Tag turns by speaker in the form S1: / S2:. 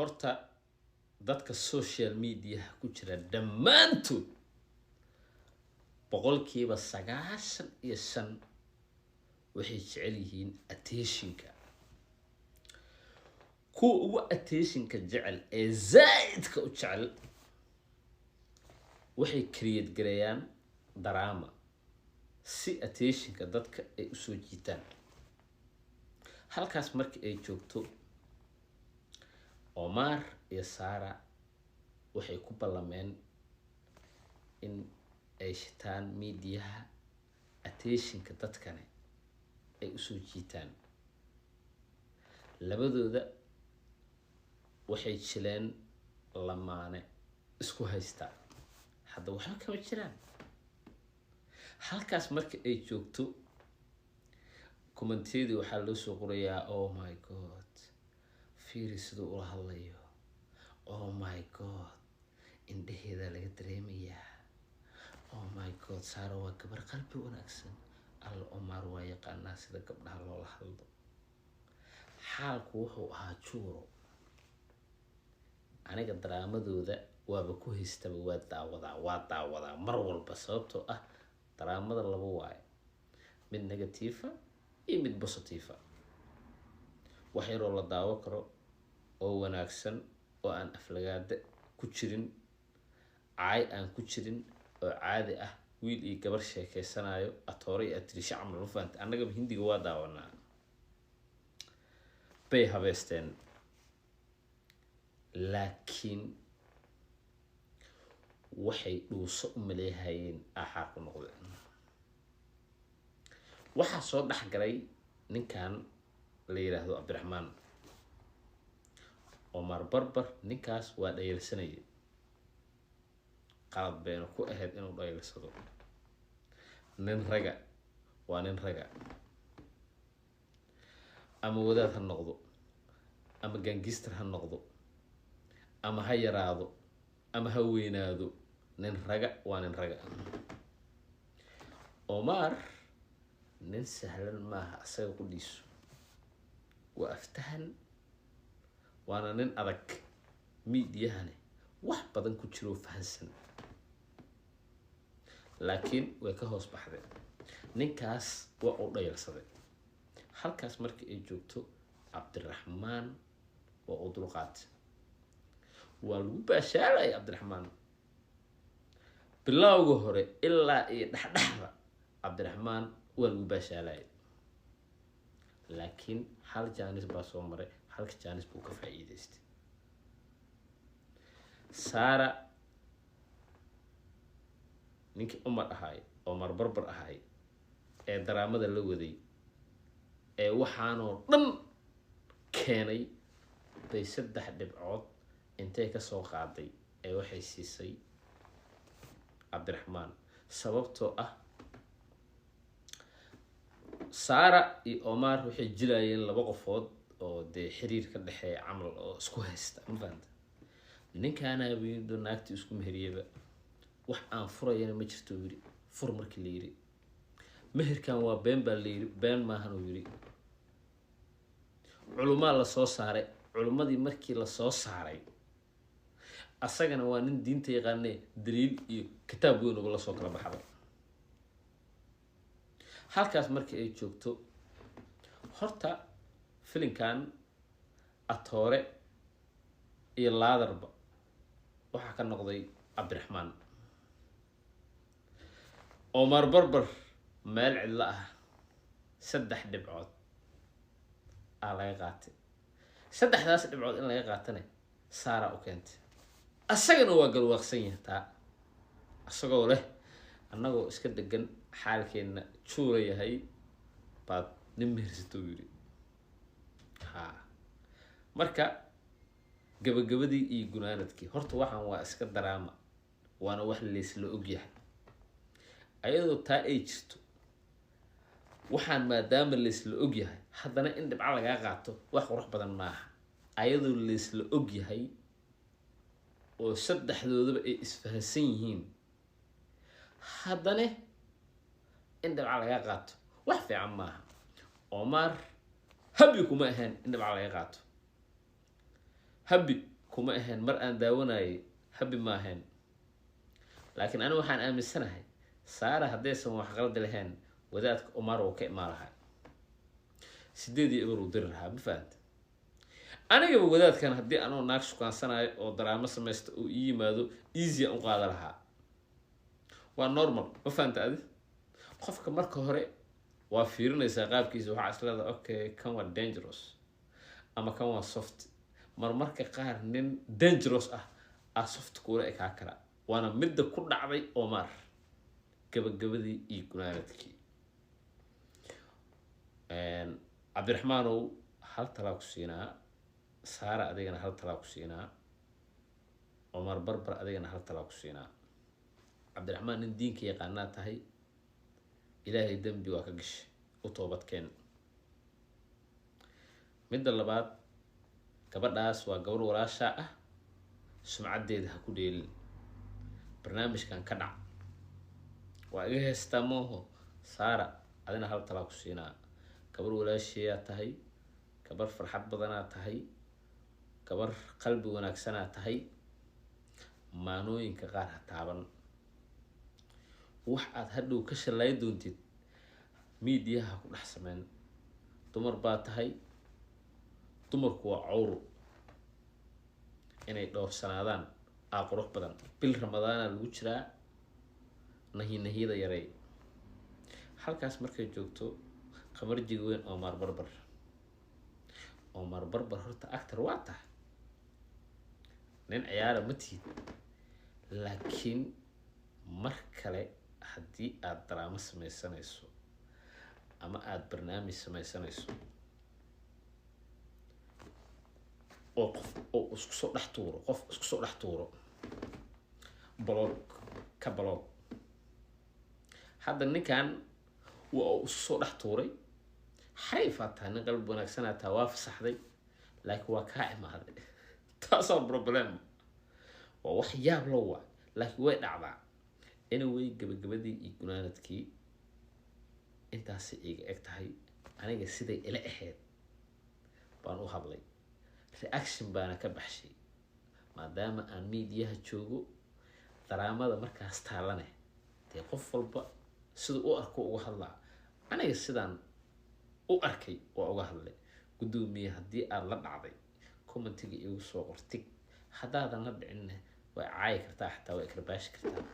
S1: horta dadka social media ku jira dhammaantood boqolkiiba 95 waxay jecel yihiin attentionka kuwa ugu attentionka jecel ee zaidka u jecel waxay create gareeyaan drama si attentionka dadka ay u soo jiitaan halkaas markii ay joogto Omar iyo Sara waxay ku ballameen in ay shitaan media attentionka dadkane ay u soo jiitaan labadooda waxay jileen lamaane isku haysta hadda waxa kama jiraan halkaas markii ay joogto commenteedi waxaa loo soo qorayaa oh my god fiiri sidoo ula hadlayo oh my god indhaheeda laga dareemayaa oh my god Sara waa gabar qalbi wanaagsan al Omar waa yaqaanaa sida gabdhaha loola hadlo xaalku wuxuu ahaa juuro aniga draamadooda waaba ku haystaba waa daawadaa mar walba sababtoo ah draamada laba waaye mid negative iyo mid positive wax yar oo la daawo karo oo wanaagsan oo aan aflagaada ku jirin caay aan ku jirin oo caadi ah wiil iyo gabar sheekeysanayo atoore iyo atrisha camal fahant anaga hindiga waa daawanaa bay habeesteen laakiin waxay dhuuso u maleeyahayeen axaaq noqdeen waxa soo dhaxgalay ninkan la yiraahdo Abdiraxmaan Omar Barbar ninkaas waa dhayalsanay qalad been ku ahayd inuu dhayalsado nin raga waa nin raga ama wadaad ha noqdo ama gangster ha noqdo ama ha yaraado ama ha weynaado nin raga waa nin raga Omar nin sahlan maaha asaga ku dhiiso waa aftahan waana nin adag miidiyahane wax badan ku jiro fahansan laakiin way ka hoos baxday ninkaas waa uu dhayalsaday halkaas markii ay joogto Abdiraxmaan waa uu dulqaatay waa lagu baashaalay Abdiraxmaan bilowga hore ilaa iyo dhaxdhaxda Abdiraxmaan waa lagu baashaalay laakiin hal jaanis baa soo maray halka jaanis buu ka faa'iideystay Sara ninkii Omar Barbar ahay ee daraamada la waday ee waxaanoo dhan keenay bay 3 dhibcood intee ka soo qaaday ee waxay siisay Abdiraxmaan sababtoo ah Sara iyo Omar waxay jilayeen laba qofood oo de xiriir ka dhaxeeya camal oo isku haysta ma fahamta ninkaana wiido naagti isku meheriyaba wax aan furayana ma jirto wiri fur markii la yiri meherkan waa been baa la yiri been maahan oo yiri culumaa la soo saaray culumadii markii la soo saaray asagana waa nin diinta yaqaanay daliil iyo kitaab weyn oo la soo kala baxay halkaas markii ay joogto horta filinkan atoore iyo laadarba waxa ka noqday Abdiraxmaan Omar Barbar meel cidla ah 3 dhibcood laga qaatay 3daas dhibcood in laga qaatane Sara u keentay asagana waa galwaaqsan yahay asagoo leh annagoo iska degan xaalkeena juura yahay baad nin mehersato yiri marka gabagabadii iyo gunaanadkii horta waxaan waa iska daraama waana wax leesla og yahay ayadoo taa ay jirto waxaan maadaama leesla og yahay haddana in dhibca laga qaato wax qurux badan maaha ayadoo leesla og yahay oo 3doodaba ay isfahansan yihiin haddana in dhibca laga qaato wax fiican maaha Omar habi kuma ahaan in dhibca laga qaato habi kuma ahayn mar aan daawanayay habi ma ahayn laakiin aniga waxaan aaminsanahay saara haddaysan wax qalad lahayn wadaadka Omar oo ka imaalahay 8 euro dir lahaa ma fahamta aniga wadaadkan haddii anoo naag shukansanayo oo daraamo samaysto oo ii yimaado easy aan u qaada lahaa waa normal ma fahamta adi qofka marka hore waa fiirinaysaa qaabkiisa waxa islada okay kan waa dangerous ama kan waa soft marmarka qaar nin dangerous ah soft kuula ka kala waana midda ku dhacday Omar gabagabadii iyo gunaanadkii Cabdiraxmaanow hal tala ku siinaa Saara adigana hal tala ku siinaa Omar Barbar adigana hal tala ku siinaa Cabdiraxmaan nin diinka yaqaana tahay ilaahay dambi waa ka gashay u toobadkeen midda labaad gabadhaas waa gabar walaasha ah sumcadeeda ha ku dheelin barnaamijkan ka dhac waa iga heestaa mooho Saara adina hal tala ku siinaa gabar walaashiya tahay gabar farxad badanaa tahay gabar qalbi wanaagsanaa tahay maanooyinka qaar ha taaban wax aad hadhow ka shalay doontid miidiyaha ku dhex sameyn dumar baa tahay dumarku waa cawro inay dhowrsanaadaan qurux badan bil ramadaana lagu jiraa nahiyada yaray halkaas markay joogto qamarjiga weyn Omar Barbar horta actor waa tahay nin ciyaara ma tiid laakiin mar kale haddii aad daraamo samaysanayso ama aad barnaamij samaysanayso oo qof isku soo dhex tuuro blog hadda ninkan waa isku soo dhex tuuray xayfataa nin qalbi wanaagsanaa taa waa fasaxday laakiin waa kaa imaaday taasoo problem waa wax yaab loo waa laakiin way dhacdaa anyway gabagabadii iyo gunaanadkii intaasi iga eg tahay aniga siday ila ahayd baan u hadlay reaction baana ka baxshay maadaama aan miidiyaha joogo daraamada markaas taalane dee qof walba sida u arko uga hadlaa aniga sidaan u arkay waa uga hadlay gudoomiye haddii aad la dhacday commentiga igu soo qortig haddaadan la dhicinna way caayi kartaa xataa way karbaashi kartaa